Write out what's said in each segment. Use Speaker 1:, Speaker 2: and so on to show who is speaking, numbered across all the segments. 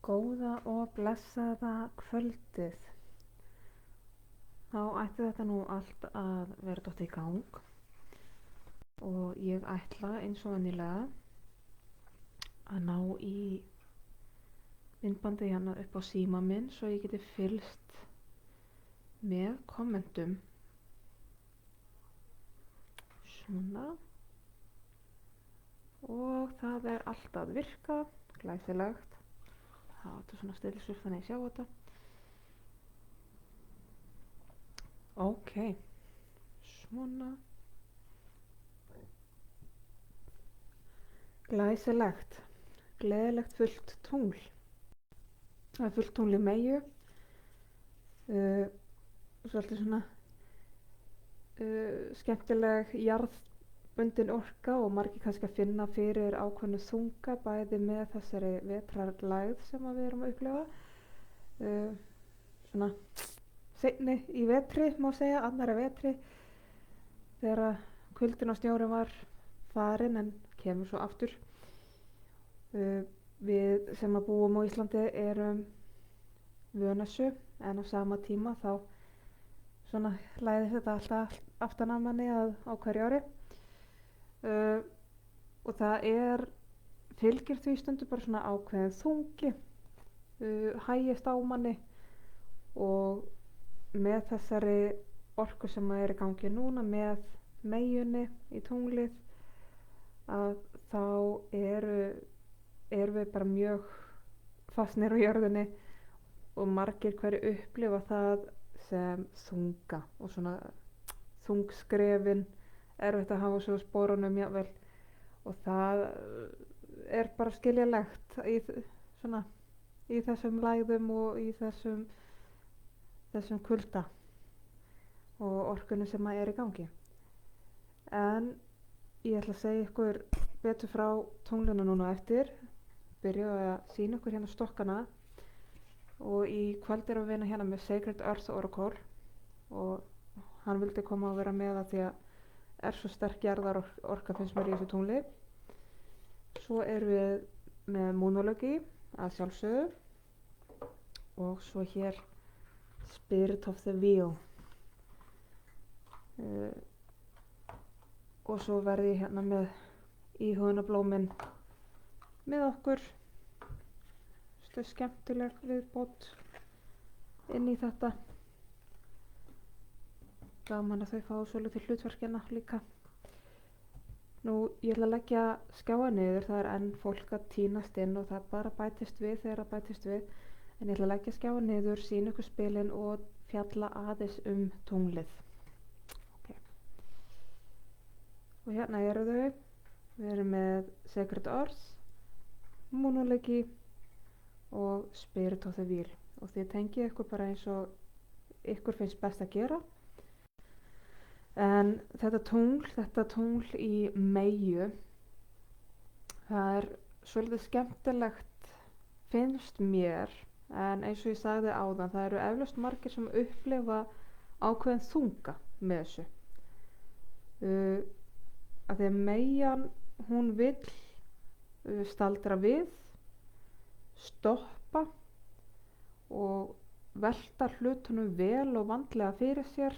Speaker 1: Góða og blessaða kvöldið. Þá ætti þetta nú allt að vera dottið í gang og ég ætla eins og venjulega að ná í myndbandið hérna upp á síma minn svo ég geti fylgst með kommentum. Svona. Og það er allt að virka, glæsilegt. Það áttu svona stilsvörf þannig að sjá þetta. Ok, svona. Glæsilegt, gleðilegt fullt tungl. Það er fullt tungl í Meyju. Svolítið svona skemmtileg jarðbundin orka og margir kannski að finna fyrir ákveðnu þunga bæði með þessari vetrarlægð sem við erum að upplifa. Svona seinni í vetri má segja, annarri vetri þegar kuldinn og snjórinn var farinn en kemur svo aftur. Við sem að búum á Íslandi erum vön þessu en á sama tíma þá svona læðist þetta alltaf aftan að manni á hverju ári. Og það fylgir því stundum bara svona ákveðin þungi, hægist á manni og með þessari orku sem er í gangi núna með Meyjunni í tunglið að þá erum við bara mjög fastnir á jörðinni og margir hverju upplifa það sem þunga og svona þungskrefin erfitt að hafa svo sporunum jafnvel og það er bara skiljanlegt í þessum lægðum og í þessum kulda og orkunni sem er í gangi. En ég ætla að segja ykkur betur frá tunglinu núna eftir, byrja að sýna ykkur hérna stokkana og í kvöld erum við hérna með Sacred Earth Oracle og hann vildi koma að vera með það því að svo sterk jarðarorka finnst mér í þessu tungli. Svo erum við með Moonology að sjálfsögðu og svo hér Spirit of the Wheel. Og svo verði ég hérna með íhugunarblómin með okkur. Þetta er skemmtileg viðbót inn í þetta. Gaman að þau fá svolítið hlutverkina líka. Nú, ég ætla að leggja skjáa niður, það er enn fólk að tínast inn og það bara bætist við þegar það bætist við. En ég ætla að leggja skjáa niður, sýna ykkur spilin og fjalla aðeins tunglið. Okay. Og hérna eru þau. Við erum með Sacred Earth, Moonology og Spirit of the Wheel. Og þið tengið ykkur bara eins og ykkur finnst best að gera. En þetta tungl í Meyju, það er svolítið skemmtilegt finnst mér, en eins og ég sagði áðan, það eru eflaust margir sem upplifa ákveðin þunga með þessu. Að því að Meyjan, hún vill staldra við, stoppa og velta hlutunum vel og vandlega fyrir sér,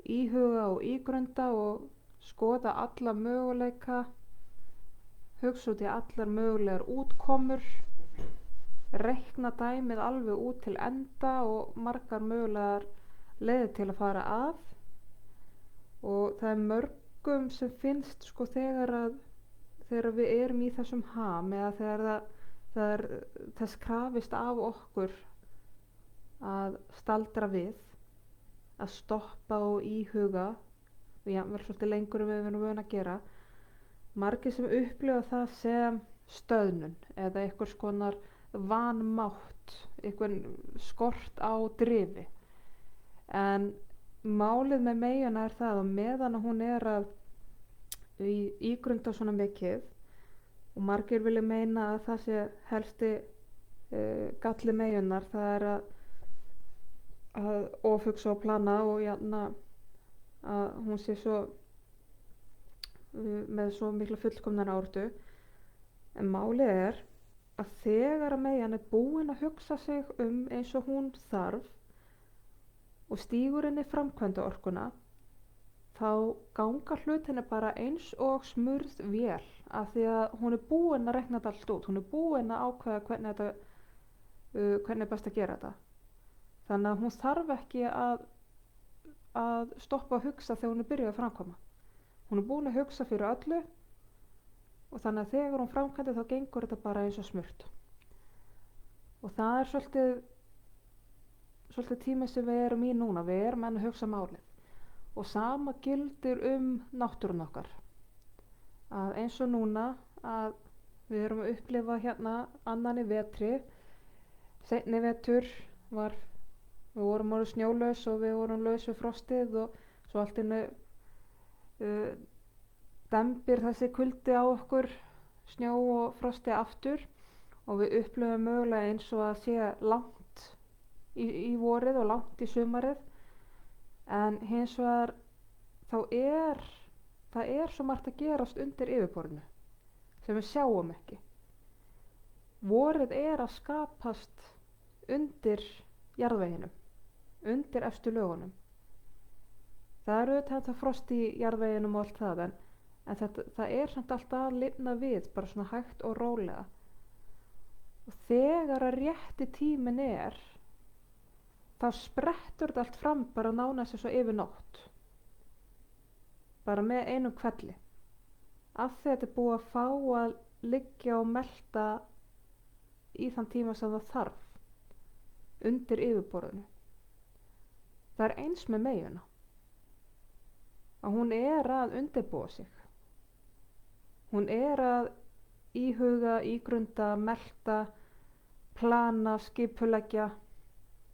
Speaker 1: íhuga og ígrunda og skoða alla möguleika, hugsa út í allar mögulegar útkomur, reikna dæmið alveg út til enda og margar mögulegar leiðir til að fara að. Og það er mörgum sem finnst sko þegar við erum í þessum ham eða þegar það er þess krafist af okkur að staldra við, að stoppa og íhuga og jafnvel svolítið lengur við erum vön að gera. Margir sem upplifa það sem stöðnun eða einhvers konar vanmátt, einhvern skort á drifi. En málið með Meyjuna er það að meðan hún er að ígrunda svona mikið og margir vilja meina að það sé helsti galli Meyjunar, það er að ofhugsa og plana og að hún sé svo með svo mikla fullkomnar ártu. En málið er að þegar að Meyjan er búin að hugsa sig eins og hún þarf og stígur inn í framkvæmda orkuna, þá ganga hlutinni bara eins og smurð vél, af því að hún er búin að reikna þetta allt út, hún er búin að ákveða hvernig er best að gera þetta. Þannig að hún þarf ekki að stoppa að hugsa þegar hún er byrjuð að framkvæma. Hún er búin að hugsa fyrir öllu og þannig að þegar hún framkvæmdi þá gengur þetta bara eins og smurt. Og það er svolítið tími sem við erum í núna, við erum enn að hugsa málið. Og sama gildir náttúrun okkar. Að eins og núna að við erum að upplifa hérna annan í vetri, seinni vetur við vorum orðið snjólaus og við vorum laus við frostið og svo allt í einu dembir þessi kuldi á okkur snjó og frosti aftur og við upplifum mögulega eins og að sé langt í vorið og langt í sumarið, en hins vegar það er svo margt að gerast undir yfirborðinu sem við sjáum ekki. Vorið er að skapast undir jarðveginum, undir efstu lögunum. Það er auðvitað þetta frost í jarðveginum og allt það, en það er samt alltaf að lifna við, bara svona hægt og rólega. Og þegar að rétti tíminn er, þá sprettur þetta allt fram bara nánast eins og yfir nótt. Bara með einum hvelli. Af því að þetta er búið að fá að liggja og melta í þann tíma sem það þarf, undir yfirborðinu. Það er eins með Meyjuna. Að hún er að undirbúa sig. Hún er að íhuga, ígrunda, melta, plana, skipuleggja.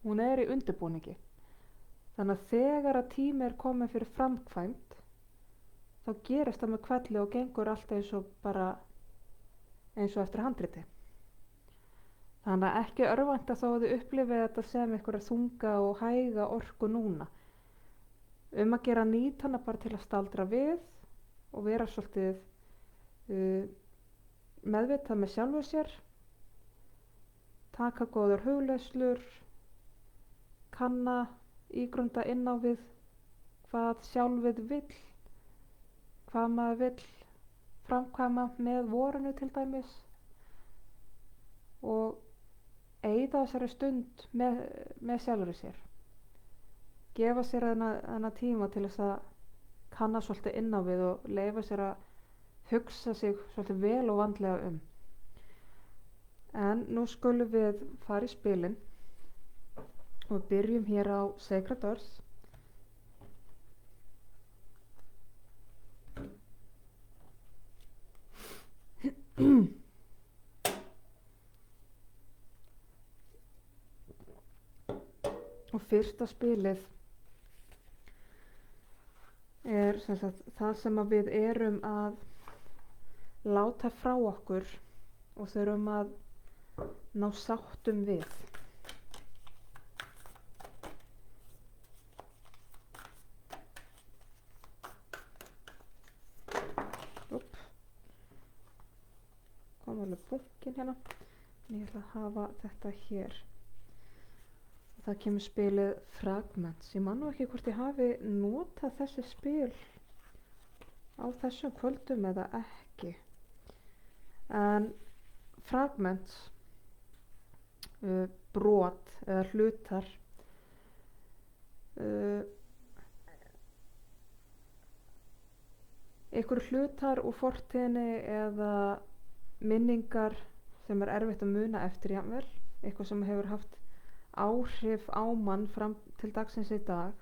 Speaker 1: Hún er í undirbúningi. Þannig að þegar að tími er komið fyrir framkvæmd, þá gerist það með hvelli og gengur allt eins og eftir handriti. Þannig að ekki örvænta þó að þið upplifið þetta sem einhverja þunga og hæga orku núna. Að gera nýta hana bara til að staldra við og vera svolítið meðvitað með sjálfu sér, taka góðar hugleiðslur, kanna, ígrunda inn á við hvað sjálfið vill, hvað maður vill framkvæma með vorinu til dæmis og eyða þessari stund með sjálfur sér. Gefa sér þennan tíma til þess að kanna svolítið inn á við og leyfa sér að hugsa sig svolítið vel og vandlega En nú skulum við fara í spilin og byrjum hér á Sacred Earth. Og fyrsta spilið er sem sagt, það sem að við erum að láta frá okkur og þurfum að ná sáttum við. Kom alveg bunkin hérna. Ég ætla að hafa þetta hér. Það kemur spilið Fragments. Ég man nú ekki hvort ég hafi notað þessi spil á þessum kvöldum eða ekki. En Fragments, brot eða hlutar, einhverju hlutar úr fortíðinni eða minningar sem er erfitt að muna eftir jafnvel, eitthvað sem hefur haft áhrif á mann fram til dagsins í dag,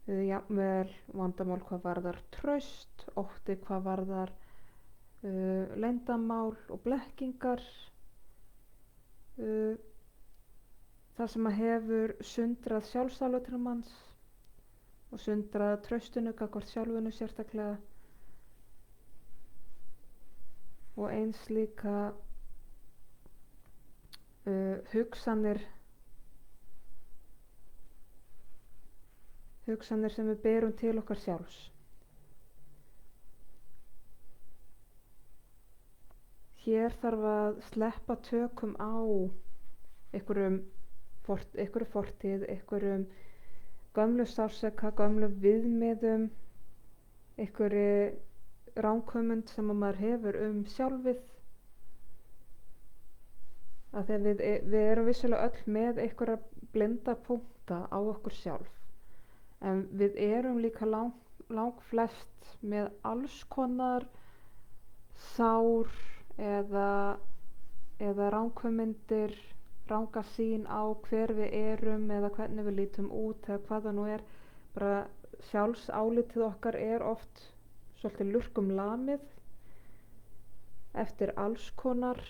Speaker 1: jafnvel vandamál hvað varðar traust, ótti hvað varðar leyndarmál og blekkingar, það sem að hefur sundrað sjálfsálutina manns og sundrað traustinu gagnvart sjálfinu sérstaklega, og eins líka hugsanir sem við berum til okkar sjálfs. hér þarf að sleppa tökum á einhverju fortíð, einhverjum gömlu sársauka, gömlu viðmiðum, einhverju ranghugmynd sem maður hefur sjálfið. Að þegar við erum vissulega öll með einhverja blinda punkta á okkur sjálf, en við erum líka langflest með alls konar sár eða ranghugmyndir, ranga sýn á hver við erum eða hvernig við lítum út eða hvað það nú er. Bara sjálfsálitið okkar er oft svolítið lurkum lamið eftir alls konar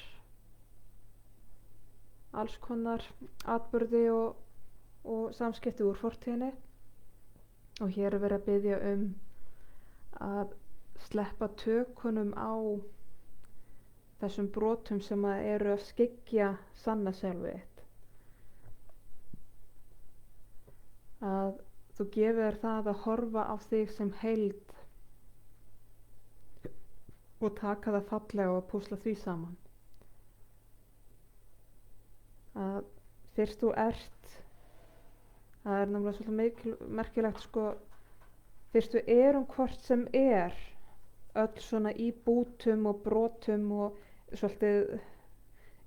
Speaker 1: atburði og samskipti úr fortíðinni. Og hér er verið að biðja að sleppa tökunum á þessum brotum sem eru að skyggja sanna sjálfið þitt. Að þú gefur þér það að horfa á þig sem heild og taka það fallega og púsla því saman. Að fyrst þú ert, það er náttúrulega svolítið merkilegt fyrst við erum hvort sem er öll svona í bútum og brotum og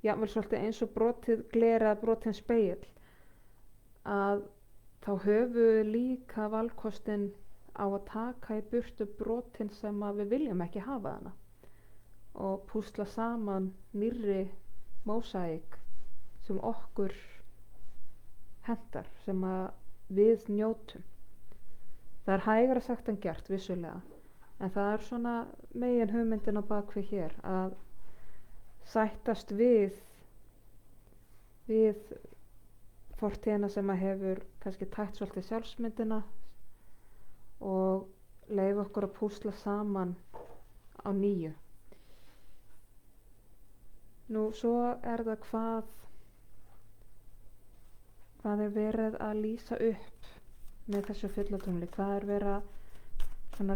Speaker 1: jafnvel svolítið eins og brotið gler eða brotinn spegill, að þá höfum við líka valkostinn á að taka í burtu brotin sem að við viljum ekki hafa hana og púsla saman nýrri mósaík sem okkur hentar, sem að við njótum. Það er hægara sagt en gert vissulega, en það er svona megin hugmyndin á bakvið hér, að sættast við fortíðina sem að hefur kannski tætt svolítið sjálfsmyndina og leyfa okkur að púsla saman á nýju. Nú svo er það hvað er verið að lýsa upp með þessu fullatungli, hvað er verið að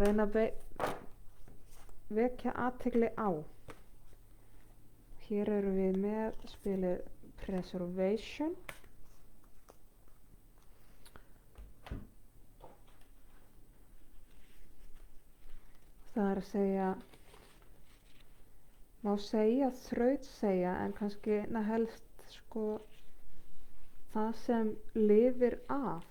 Speaker 1: reyna að vekja athygli á. Hér erum við með spilið Preservation. Það er að segja, má segja þrautsegja, en kannski helst það sem lifir af.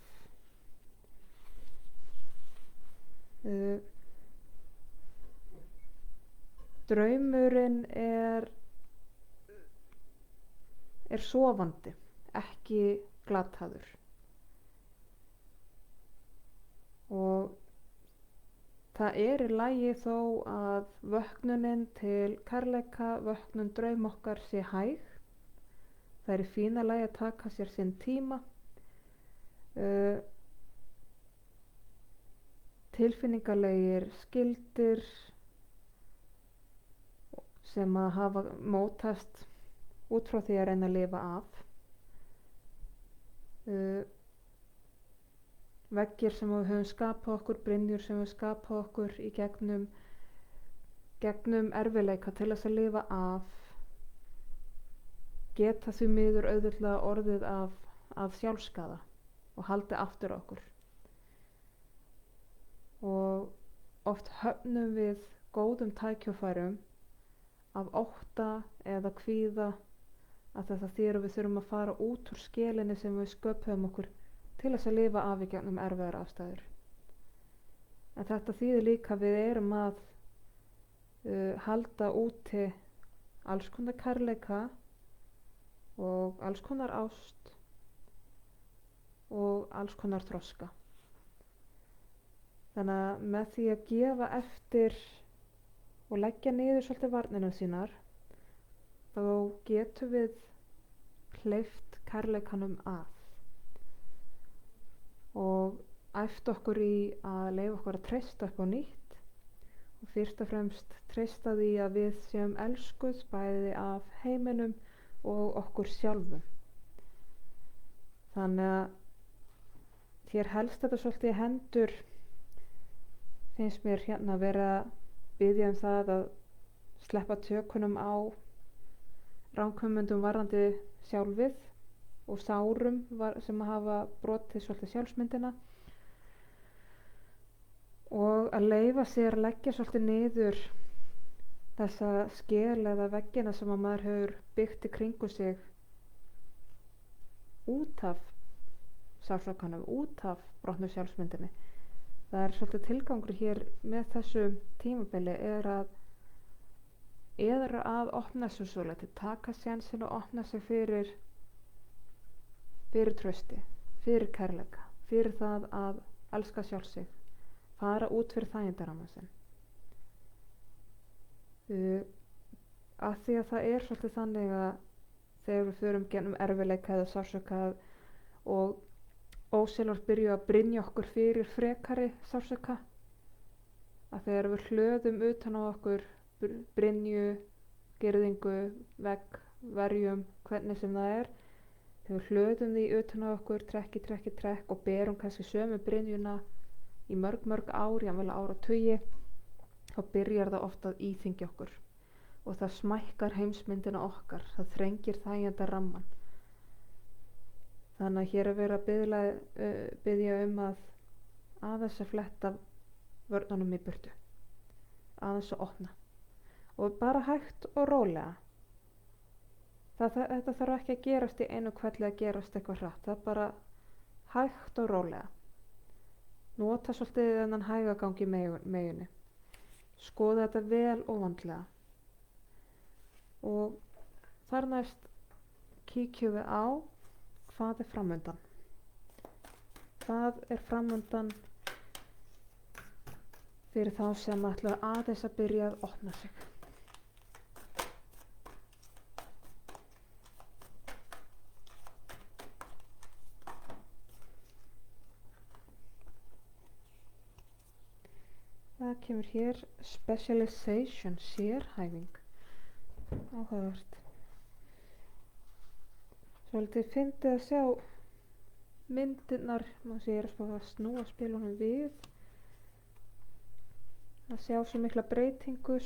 Speaker 1: Draumurinn er sofandi, ekki glataður. Og það er í lagi þó að vöknunin til kærleika, vöknun draum okkar sé hæg. Það er í fína lagi að taka sér sinn tíma. Tilfinningalegir skildir sem að hafa mótast út frá því að reyna að lifa af. Veggir sem við höfum skapað okkur, brynjur sem við skapað okkur í gegnum erfiðleika til þess að lifa af, geta því miður auðvitað orðið af sjálfskaða og haldi aftur okkur. Og oft höfnum við góðum tækifærum af ótta eða kvíða, að það þýðir að við þurfum að fara út úr skelinni sem við sköpuðum okkur til þess að lifa af í gegnum erfiðar aðstæður. En þetta þýðir líka að við erum að halda úti alls konar kærleika og alls konar ást og alls konar þroska. Þannig að með því að gefa eftir og leggja niður svolítið varnirnar sínar, þá getum við hleypt kærleikanum að og æft okkur í að leyfa okkur að treysta upp á nýtt og fyrst og fremst treysta því að við séum elskuð bæði af heiminum og okkur sjálfum. Þannig að hér helst þetta svolítið í hendur, finnst mér hérna vera að biðja það að sleppa tökunum á ranghugmyndum varðandi sjálfið og sárum sem hafa brotið svolítið sjálfsmyndina og að leyfa sér að leggja svolítið niður þessa skel eða veggina sem að maður hefur byggt í kringu sig út af sársaukanum, út af brotnu sjálfsmyndinni. Það er svolítið tilgangur hér með þessu tímabili er að opna sig svolítið, taka sénsinn og opna sig fyrir trausti, fyrir kærleika, fyrir það að elska sjálf sig, fara út fyrir þægindarammann sinn. Af því að það er svolítið þannig að þegar við förum gennum erfiðleika eða sársauka og ósjálfrátt byrju að brynja okkur fyrir frekari sársauka, að þegar við hlöðum utan á okkur brynju, girðingu, vegg, verjum, hvernig sem það er, þegar við hlöðum því utan á okkur trekk og berum kannski sömu brynjuna í mörg ár, jafnvel áratugi, þá byrjar það ofta að íþyngja okkur og það smækkar heimsmyndina okkar, það þrengir þægindarammann. Þannig að hér er verið að biðja að aðeins að fletta vörnunum í burtu, aðeins að opna og bara hægt og rólega. Þetta þarf ekki að gerast í einu kvelli að gerast eitthvað hratt, það er bara hægt og rólega. Nota svolítið þennan hægagang í meginni, skoða þetta vel og vandlega og þar næst kíkjum við á hvað er framundan. Hvað er framundan fyrir þá sem ætla aðeins að byrja að opna sig. Það kemur hér specialization, sérhæfing. Áhugavert. Svolítið fyndið að sjá myndirnar, ég er að snúa spilunum við, að sjá svo mikla breytingu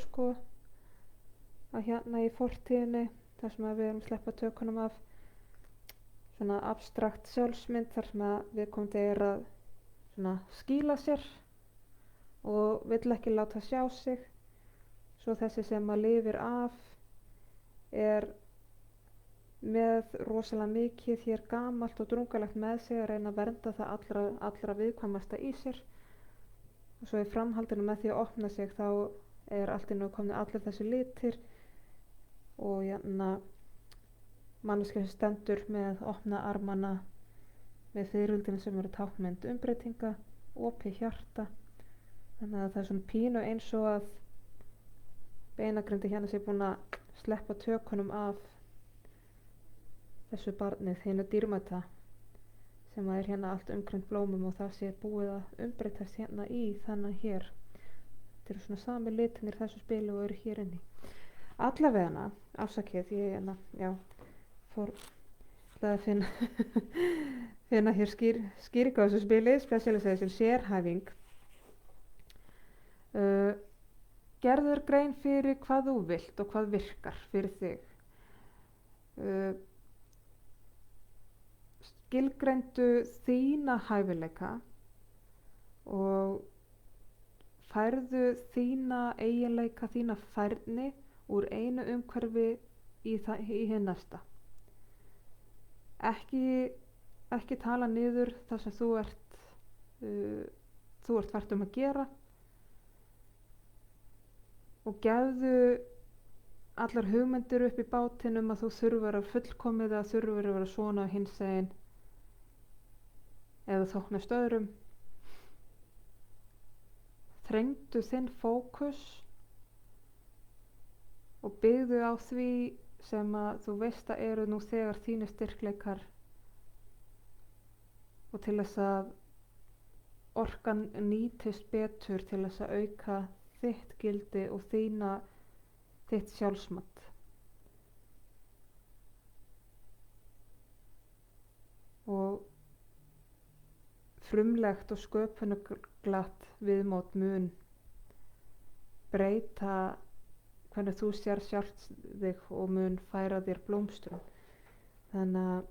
Speaker 1: að hérna í fortíðinni, þar sem við erum að sleppa tökunum af svona abstrakt sjálfsmynd, þar sem viðkomandi er að skýla sér og vill ekki láta sjá sig, svo þessi sem að lifir af er með rosalega mikið hér gamalt og drungalegt með sig að reyna að vernda það allra viðkvæmasta í sér og svo í framhaldinu með því að opna sig þá er allt í einu komið allir þessi litir og manneskja sem stendur með opna armana með fiðrildinu sem eru táknmynd umbreytinga, opið hjarta, þannig að það er svona pínu eins og að beinagrindi hérna sé búin að sleppa tökunum af þessu barnið, hinu dýrmæta sem er hérna allt umkring blómum og það sé búið að umbreytast hérna í þannig hér. Þetta eru svona sami litinir þessu spili og eru hér inni. Allavegana, afsakið, ég fór að finna hér skýringu á þessu spili, specialization, sérhæfing. Gerður grein fyrir hvað þú vilt og hvað virkar fyrir þig. Skilgreindu þína hæfileika og færðu þína eiginleika, þína færni úr einu umhverfi í hið næsta. Ekki tala niður það sem þú ert fært að gera og gefðu allar hugmyndir upp í bátinn að þú þurfir að fullkomið eða þurfir að vera svona hinsegin eða þóknast öðrum. Þrengdu þinn fókus og byggðu á því sem að þú veist að eru nú þegar þínir styrkleikar og til þess að orkan nýtist betur til þess að auka þitt gildi og þitt sjálfsmat. Og frumlegt og sköpunarglatt viðmót mun breyta hvernig þú sér sjálft þig og mun færa þér blómstrun. Þannig að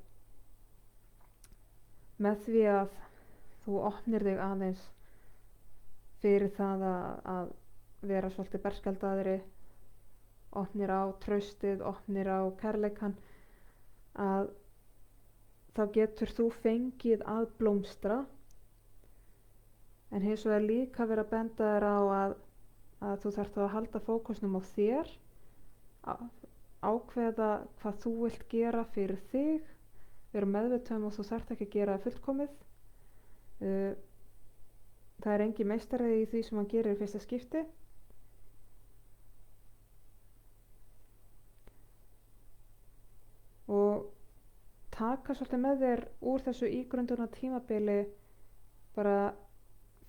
Speaker 1: með því að þú opnir þig aðeins fyrir það að vera svolítið berskjaldaðri, opnir á traustið, opnir á kærleikann, að þá getur þú fengið að blómstra. En hins vegar líka verið að benda þér á að þú þarft að halda fókusnum á þér, ákveða hvað þú vilt gera fyrir þig, vera meðvituð og þú þarft ekki að gera það fullkomið. Það er engin meistari í því sem hann gerir í fyrsta skipti. Og taka svolítið með þér úr þessu ígrundunar tímabili, bara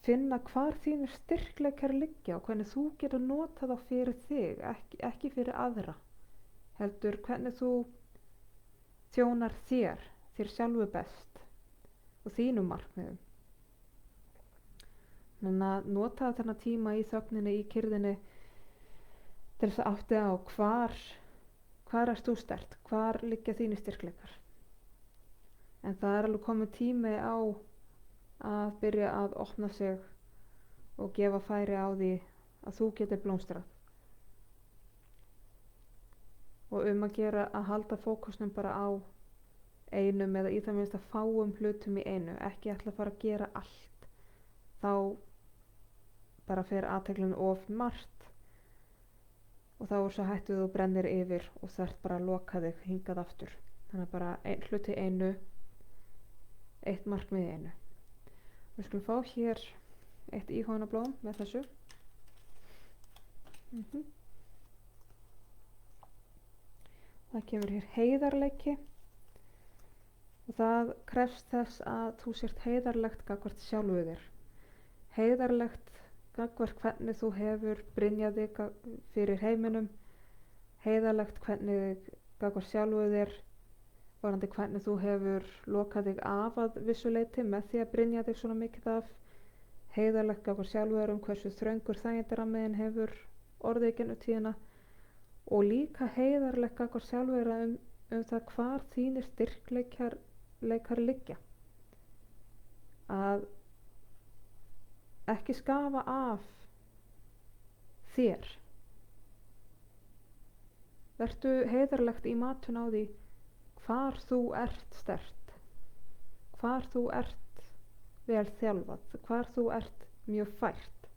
Speaker 1: finna hvar þínir styrkleikar liggja og hvernig þú getur notað þá fyrir þig, ekki fyrir aðra, heldur hvernig þú þjónar þér sjálfu best og þínum markmiðum. Þannig að nota þennan tíma í þögninni, í kyrrðinni, til þess að átta á hvar ert þú sterkt, hvar liggja þínir styrkleikar. En það er alveg komið tími á að byrja að opna sig og gefa færi á því að þú getur blómstrað. Og að gera að halda fókusnum bara á einum eða í það minnst að fáum hlutum í einu, ekki ætla að fara að gera allt. Þá bara fer athyglinni of margt og þá er svo hættuð og brennir yfir og þarft bara að loka þig hingað aftur. Þannig að bara hluti einu, eitt markmið í einu. Við skulum fá hér eitt íhugunarblóm með þessu. Það kemur hér heiðarleiki og það krefst þess að þú sért heiðarlegt gagnvart sjálfu þér. Heiðarlegt gagnvart hvernig þú hefur brynjað þig fyrir heiminum. Heiðarlegt hvernig gagnvart sjálfu þér, varðandi hvernig þú hefur lokað þig af að vissu leyti með því að brynja þig svona mikið af. Heiðarlegt gagnvart sjálfu þér hversu þröngur þægindarammiðin hefur orðið í gegnum tíðina. Og líka heiðarlegt gagnvart sjálfu þér það hvar þínir styrkleikar liggja. Að ekki skafa af þér. Vertu heiðarlegt í matun á því hvar þú ert sterkt, hvar þú ert vel þjálfað, hvar þú ert mjög fært,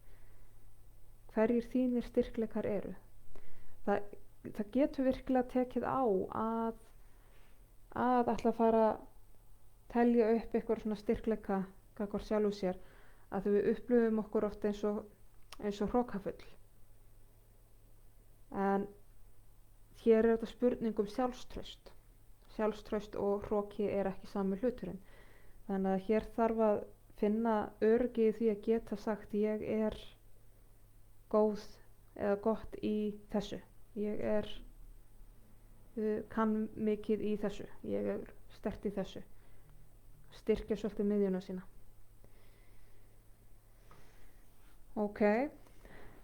Speaker 1: hverjir þínir styrkleikar eru. Það getur virkilega tekið á að ætla að fara að telja upp eitthvað svona styrkleika gagnvart sjálfu sér, að við upplifum okkur oft eins og hrokafull. En hér er þetta spurning um sjálfstraust. Sjálfstraust og hroki er ekki sami hluturinn. Þannig að hér þarf að finna öryggi í því að geta sagt ég er góð eða gott í þessu. Ég kann mikið í þessu. Ég er sterkt í þessu. Styrkja svolítið miðjuna sína. Ok,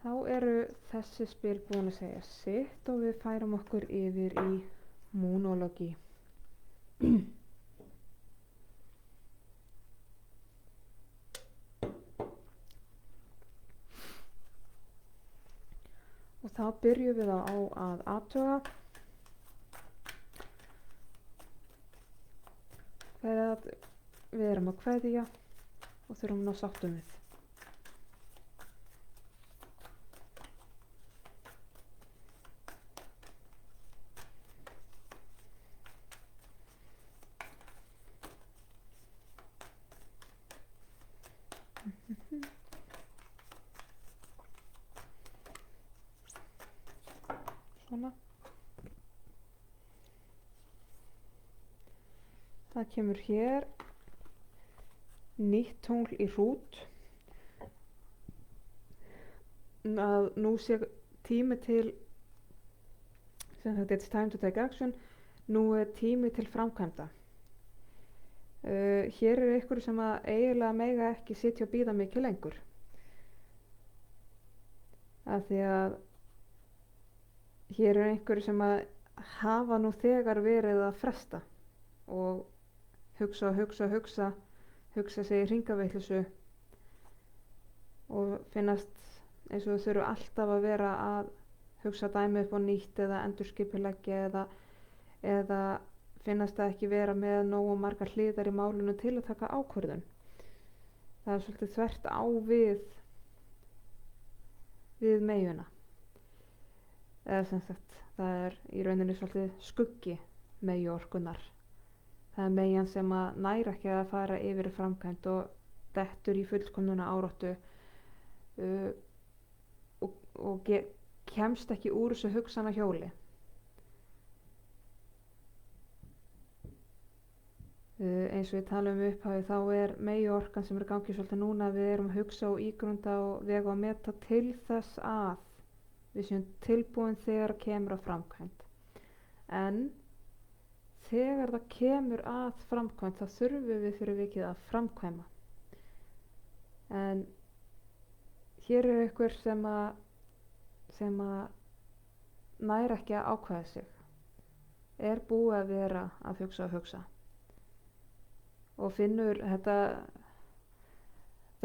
Speaker 1: þá eru þessi spil búin að segja sitt og við færum okkur yfir í Moonology. Og þá byrjum við á að athuga hvað við erum að kveðja og þurfum að ná sáttum við. Svona. Það kemur hér nýtt tungl í hrút. Að nú sé tími til, sem sagt it's time to take action, nú er tími til framkvæmda. Hér er einhverju sem að eiginlega mega ekki sitja og bíða mikið lengur. Af því að hér eru einhverju sem að hafa nú þegar verið að fresta og hugsa og hugsa og hugsa sig í hringavitleysu og finnast eins og þau þurfu alltaf að vera að hugsa dæmi upp á nýtt eða endurskipuleggja eða finnast það ekki vera með nógu margar hliðar í málinu til að taka ákvörðun. Það er svolítið þvert á við meyjuna. Eða sem sagt, það er í rauninni svolítið skuggi meyjuorkunnar. Það er meyjan sem að nær ekki að fara yfir í framkvæmd og dettur í fullkomnuna áráttu og kemst ekki úr þessu hugsana hjóli. Eins og við talum upphafi þá er meyjuorkan sem er gangið svolítið núna, við erum að hugsa og ígrunda og vega og meta til þess að við séum tilbúin þegar kemur að framkvæmd. En þegar það kemur að framkvæmd þá þurfum við fyrir vikið að framkvæma. En hér er einhver sem að nær ekki að ákveða sig, er búið að vera að hugsa og finnur þetta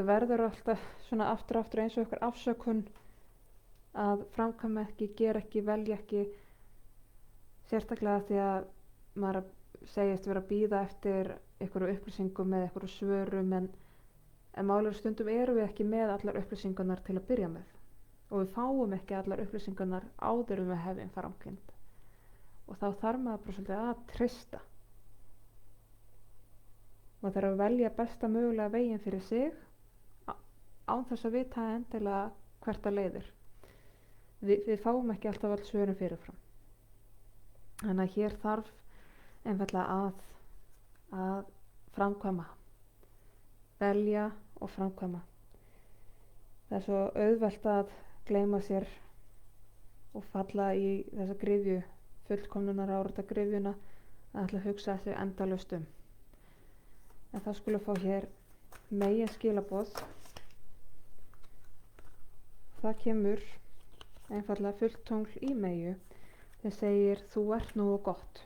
Speaker 1: verður alltaf svona aftur eins og einhver afsökun að framkvæma ekki, gera ekki, velja ekki, sérstaklega því að maður segist vera að bíða eftir einhverju upplýsingum eða einhverju svörum en málið stundum erum við ekki með allar upplýsingarnar til að byrja með og við fáum ekki allar upplýsingarnar áður við hefum framkvæmd og þá þarf maður bara svolítið að treysta. Maður þarf að velja besta mögulega veginn fyrir sig án þess að vita endilega hvert það leiðir. Við fáum ekki alltaf alls svörum fyrirfram. Þannig að hér þarf einfaldlega að framkvæma. Velja og framkvæma. Það er svo auðvelt að gleyma sér og falla í þessa gryfju, fullkomnunar árata gryfjuna, að ætla að hugsa sig endalaust En það skulle fá hér megin skilaboð. Það kemur einfallega fullt tungl í meyju þegar segir þú ert nógu gott.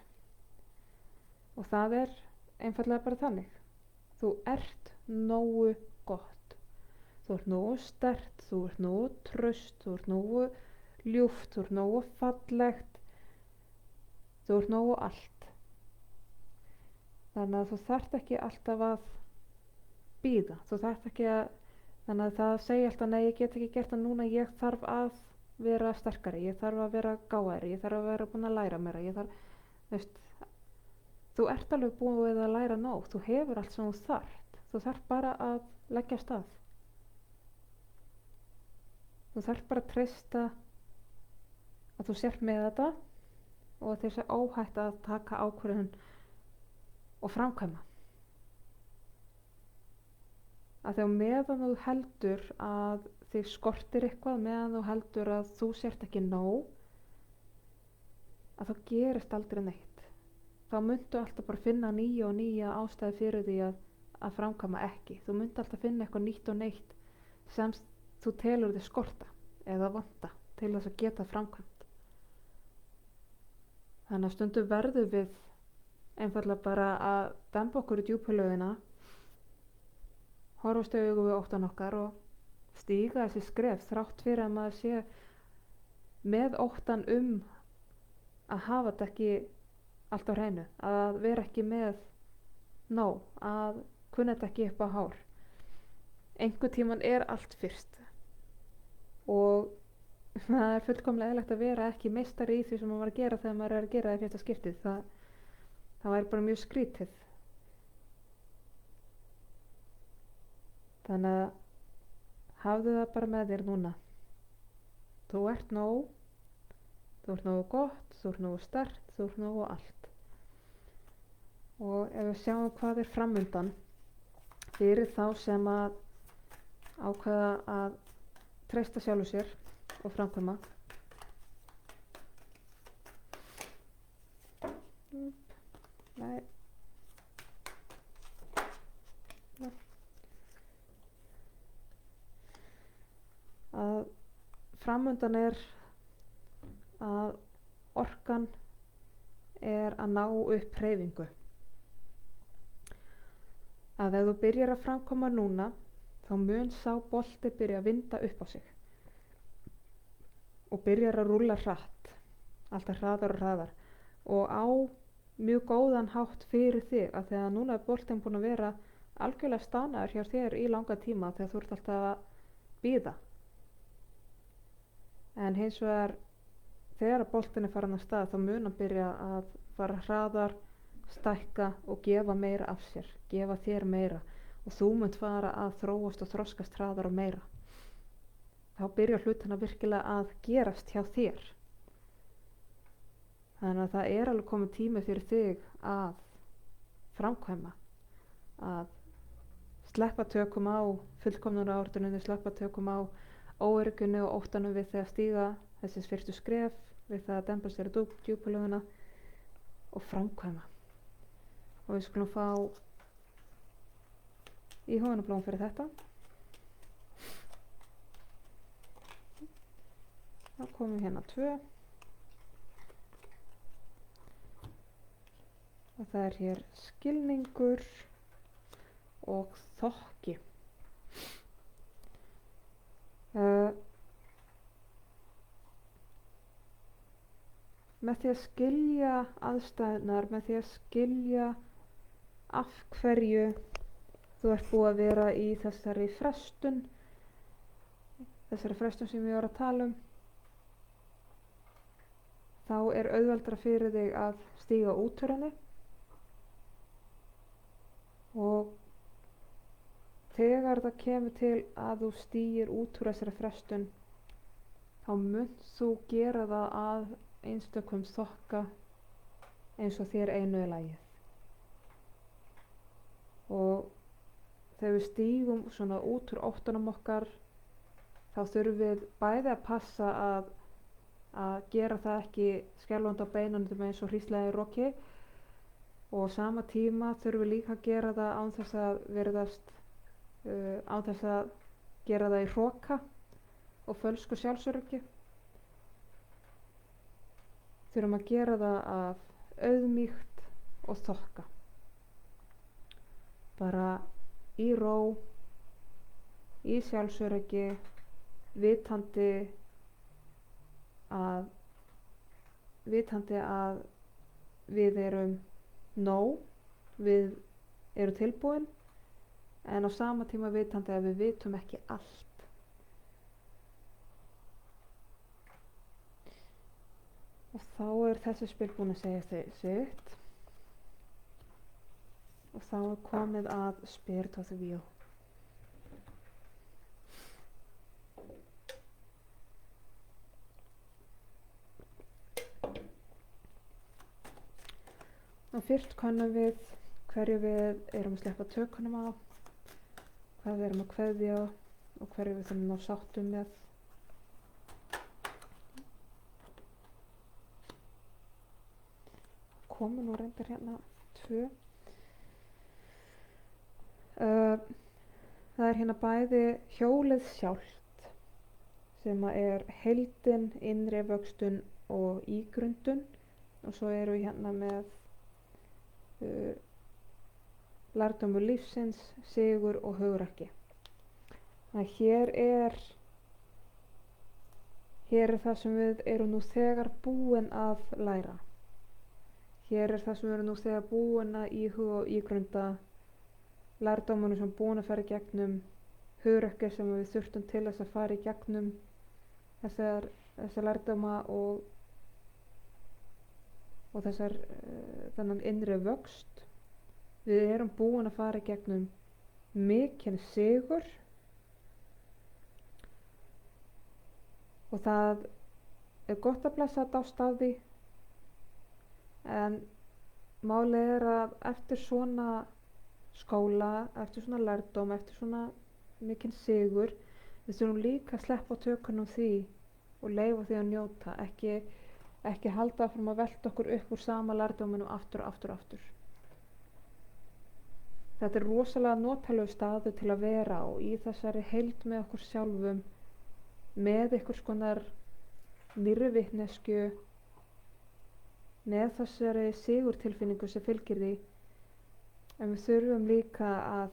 Speaker 1: Og það er einfallega bara þannig. Þú ert nógu gott. Þú ert nógu sterkt, þú ert nógu traust, þú ert nógu ljúft, þú ert nógu fallegt, þú ert nógu allt. Þannig að þú þarft ekki alltaf að bíða. Þú þarft ekki að, þannig að það segja alltaf nei, ég get ekki gert það núna, ég þarf að vera sterkari, ég þarf að vera gáðari, ég þarf að vera búin að læra meira, þú ert alveg búin að læra nóg, þú hefur allt sem þú þarft. Þú þarft bara að leggja af stað. Þú þarft bara að treysta að þú sért með þetta og að þér sé óhætt að taka ákvörðun og framkvæma. Að þegar meðan þú heldur að þig skortir eitthvað, meðan þú heldur að þú sért ekki nóg, að þá gerist aldrei neitt. Þá myndu alltaf bara finna nýja og nýja ástæði fyrir því að framkvæma ekki. Þú myndu alltaf finna eitthvað nýtt og neitt sem þú telur þig skorta eða vanta til þess að geta framkvæmt. Þannig að stundum verðum við einfallega bara að demba okkur í djúpulauðina, horfast í augu við óttann okkar og stíga þessi skref þrátt fyrir að maður sé með óttann að hafa þetta ekki allt á hreinu, að vera ekki með nóg, að kunna þetta ekki upp á hár. Einhvern tímann er allt fyrst og það er fullkomlega eðlilegt að vera ekki meistari í því sem maður var að gera þegar maður er að gera það í fyrsta skiptið. Það væri bara mjög skrítið. Þannig að hafðu það bara með þér núna. Þú ert nóg, þú ert nógu gott, þú ert nógu sterkt, þú ert nógu allt. Og ef við sjáum hvað er framundan fyrir þá sem að ákveða að treysta sjálfu sér og framkvæma. Nei. Að framundan er að orkan er að ná upp hreyfingu. Að ef þú byrjar að framkoma núna, þá mun sá bolti byrja að vinda upp á sig og byrjar að rúlla hratt, alltaf hraðar og hraðar, og á mjög góðan hátt fyrir þig, af því að núna er boltinn búinn að vera algjörlega stanaður hjá þér í langa tíma þegar þú ert alltaf að bíða. En hins vegar þegar boltinn er farin af stað, þá mun hann byrja að fara hraðar, stækka og gefa meira af sér, gefa þér meira, og þú munt fara að þróast og þroskast hraðar og meira. Þá byrjar hlutina virkilega að gerast hjá þér. Þannig að það er alveg komið tími fyrir þig að framkvæma, að sleppa tökum á fullkomnunarorðunni, sleppa tökum á óöryggjunni og óttanum við þegar stíga þessi fyrstu skref, við það að dempa sér djúpulöguna og framkvæma. Og við skulum fá íhugunarblóm fyrir þetta. Þá komum hérna 2. Og það er hér skilningur og þokki. Með því að skilja aðstæðurnar, með því að skilja af hverju þú ert búið að vera í þessari frestun sem ég var að tala um, þá er auðveldara fyrir þig að stíga út úr henni. Og þegar það kemur til að þú stígir út úr þessari frestun, þá munt þú gera það að einstökum þokka eins og þér einu er lagið. Og þegar við stígum svona út úr óttanum okkar, þá þurfum við bæði að passa að gera það ekki skjálfandi á beinunum eins og hríslega í roki, og á sama tíma þurfum við líka að gera það án þess að virðast, án þess að gera það í hroka og fölsku sjálfsöryggi. Þurfum að gera það af auðmýkt og þokka. Bara í ró, í sjálfsöryggi, vitandi að við erum nóg, við erum tilbúin, en á sama tíma vitandi að við vitum ekki allt. Og þá er þessi spil búin að segja sitt, og þá er komið að Spirit of the Wheel. Og fyrst kannum við hverju við erum að sleppa tökunum á, hvað við erum að kveðja og hverju við þurfum að ná sáttum með. Komum nú reyndar hérna 2. Það er hérna bæði hjólið sjálft, sem er heildin, innri vöxtun og ígrundun, og svo eru við hérna með lærdómur lífsins, sigur og hugrekki. Þannig að hér er það sem við erum nú þegar búin að læra. Hér er það sem við erum nú þegar búin að íhuga og ígrunda, lærdómunum sem búin að fara í gegnum, hugrekki sem við þurftum til þess að fara í gegnum þessar lærdóma og þennan innri vöxt. Við erum búin að fara í gegnum mikinn sigur, og það er gott að blessa þetta á staði, en málið er að eftir svona skóla, eftir svona lærdóm, eftir svona mikinn sigur, við þurfum líka að sleppa tökunum því og leyfa því að njóta, ekki halda áfram að velta okkur upp úr sama lærdóminu aftur. Þetta er rosalega notalegu staður til að vera á, í þessari heild með okkur sjálfum, með einhvers konar nýrri vitneskju, með þessari sigurtilfinningu sem fylgir því, en við þurfum líka að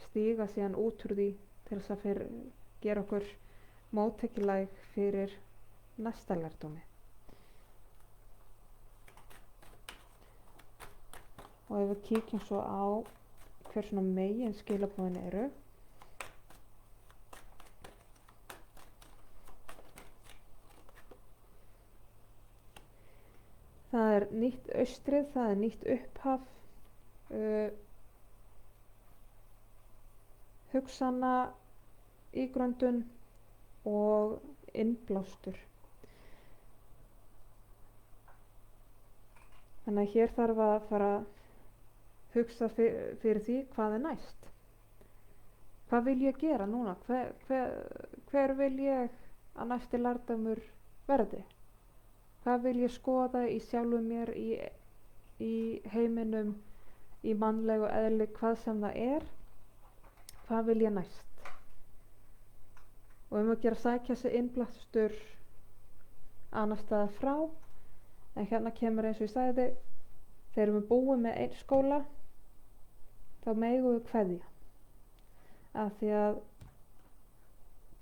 Speaker 1: stíga síðan út úr því til þess að gera okkur móttækileg fyrir næsta lærdómi. Og ef við kíkjum svo á hver svona megin skilaboðin eru, það er nýtt austrið, það er nýtt upphaf, hugsana ígröndun og innblástur. Þannig að hér þarf að fara að hugsa fyrir því hvað er næst. Hvað vil ég gera núna? Hver vil ég að næsti lærdómur verði? Hvað vil ég skoða í sjálfum mér, í heiminum, í mannlegu eðli, hvað sem það er? Hvað vil ég næst? Og að gera sækja sig innblástur annars staðar frá, en hérna kemur eins og ég sagði, þegar við búum með einn skóla, þá megum við kveðja. Af því að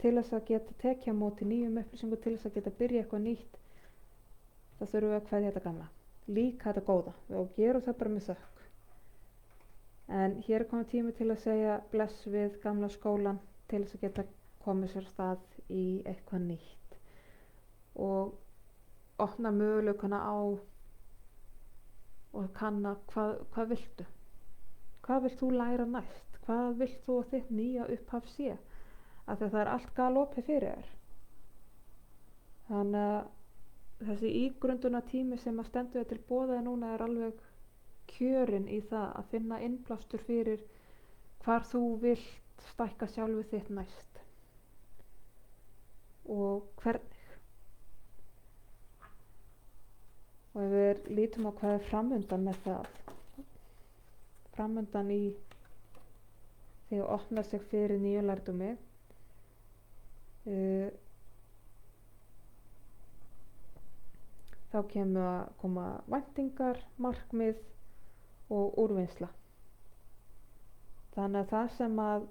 Speaker 1: til þess að geta tekið á móti nýjum upplýsingum, til þess að geta byrja eitthvað nýtt, þá þurfum við að kveðja þetta gamla. Líka þetta góða, og gerum það bara með þökk. En hér er komið tími til að segja bless við gamla skólan, til þess að geta komið sér stað í eitthvað nýtt. Og opna möguleikana á og kanna hvað viltu? Hvað vilt þú læra næst? Hvað vilt þú að þitt nýja upphaf sé? Af því að það er allt galopið fyrir þér. Þannig að þessi ígrunduna tími sem að stendur til boða núna er alveg kjörinn í það að finna innblástur fyrir hvar þú vilt stækka sjálfu þitt næst. Og hvernig. Og ef við lítum á hvað er framundan með það, framundan í því að opna sig fyrir nýju lærdómi, þá koma væntingar, markmið og úrvinnsla. Þannig að það sem að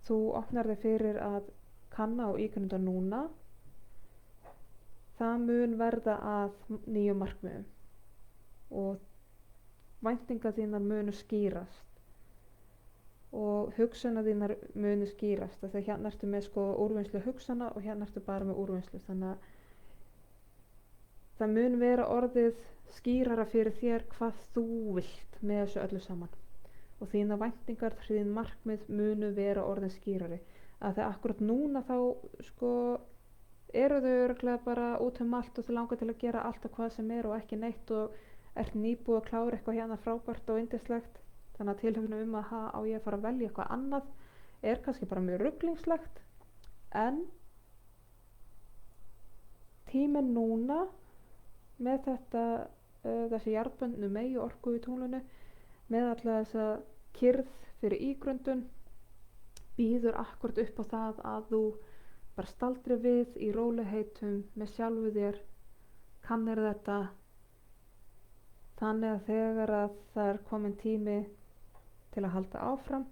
Speaker 1: þú opnar þig fyrir að kanna og ígrunda núna, það mun verða að nýju markmiðum og væntingar þínar munu skýrast og hugsanar þínar munu skýrast. Þegar hérna ertu með úrvinnslu hugsana og hérna ertu bara með úrvinnslu. Þannig að það mun vera orðið skýrara fyrir þér hvað þú vilt með þessu öllu saman. Og þínar væntingar, þín markmið munu vera orðin skýrari. Að þegar akkurat núna þá eru þau örugglega bara út allt og þau langar til að gera allt og hvað sem er og ekki neitt og ert nýbúið að klára eitthvað hérna frábært og yndislegt. Þannig að tilhugsunum að á ég að fara að velja eitthvað annað er kannski bara mjög ruglingslegt, en tíminn núna með þetta þessi jarðbundnu megi orku í tunglinu, með alla þessa kyrrð fyrir ígröndun, býður akkurat upp á það að þú bara staldri við í rólegheitum með sjálfu þér, kannir þetta, þannig að þegar að það er komin tími til að halda áfram,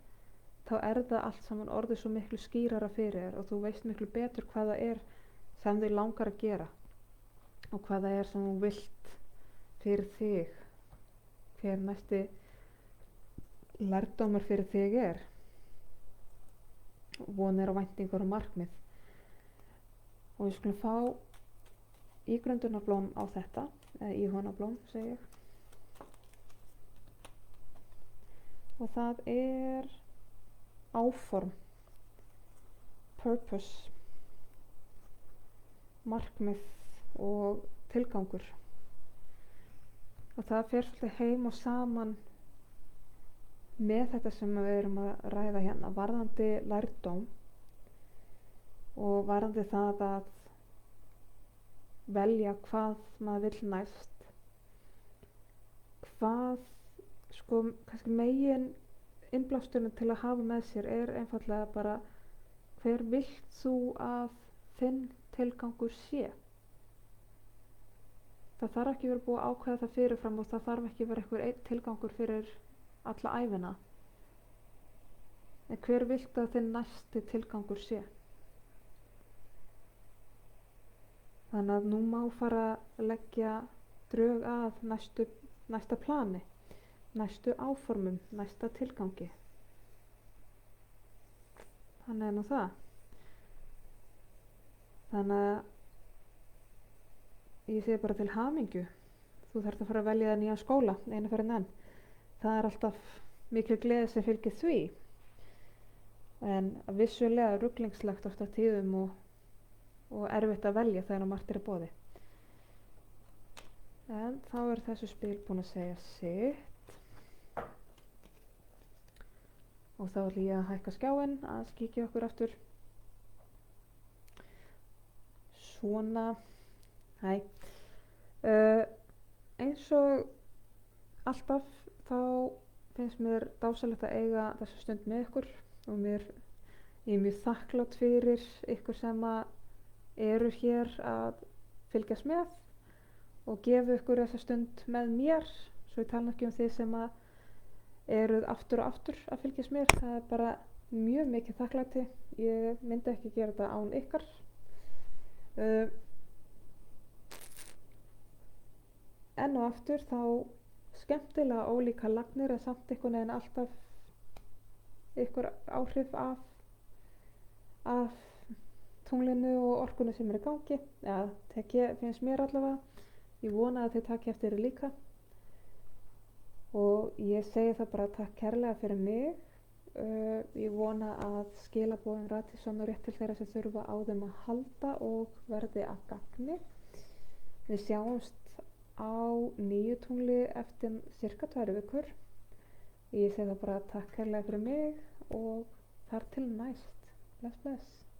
Speaker 1: þá er það allt saman orðið svo miklu skýrara fyrir þér og þú veist miklu betur hvað það er sem þig langar að gera og hvað það er sem þú vilt fyrir þig, hver næsti lærdómur fyrir þig er, vonir og væntingar og markmið. Og við skulum fá ígröndunarblóm á þetta, eða íhugunarblóm segi ég. Og það er áform, purpose, markmið og tilgangur. Og það fer svolítið heim og saman með þetta sem við erum að ræða hérna, varðandi lærdóm og varðandi það að velja hvað maður vill næst. Hvað kannski megin innblásturinn til að hafa með sér er einfallega bara hver vilt þú að þinn tilgangur sé? það þarf ekki verið búið að ákveða það fyrirfram og það þarf ekki verið einhver einn tilgangur fyrir alla ævina. En hver viltu að þinn næsti tilgangur sé? Þannig að nú má fara að leggja drög að næsta plani, næstu áformum, næsta tilgangi. Þannig er nú það. Þannig að ég segi bara til hamingju. Þú þarft að fara að velja það nýja skóla, einu fyrir enn. Það er alltaf mikil gleði sem fylgir því. En vissulega ruglingslegt oft á tíðum og erfitt að velja þegar margt er í boði. En þá er þessu spil búin að segja sitt. Og þá ætlum ég að hækka skjáinn að kíkja okkur aftur. Svona. Hæ. Eins og alltaf þá finnst mér dásalegt að eiga þessa stund með ykkur og ég er mjög þakklát fyrir ykkur sem eru hér að fylgjast með og gefa ykkur þessa stund með mér, svo ég tala ekki þið sem eruð aftur og aftur að fylgjast mér. Það er bara mjög mikið þakklæti. Ég myndi ekki gera þetta án ykkar. Enn og aftur þá skemmtilega ólíka lagnir en samt einhvern veginn alltaf ykkur áhrif af tunglinu og orkunni sem er í gangi. Ja, það finnst mér allavega. Ég vona að þið takki eftir þér líka. Og ég segi það bara takk kærlega fyrir mig. Ég vona að skilaboðin rati svona rétt til þeirra sem þurfa á þeim að halda og verði að gagni. Við sjáumst á nýju tungli eftir cirka 2 vikur. Ég segi það bara takk kærlega fyrir mig og þar til næst. Bless, bless.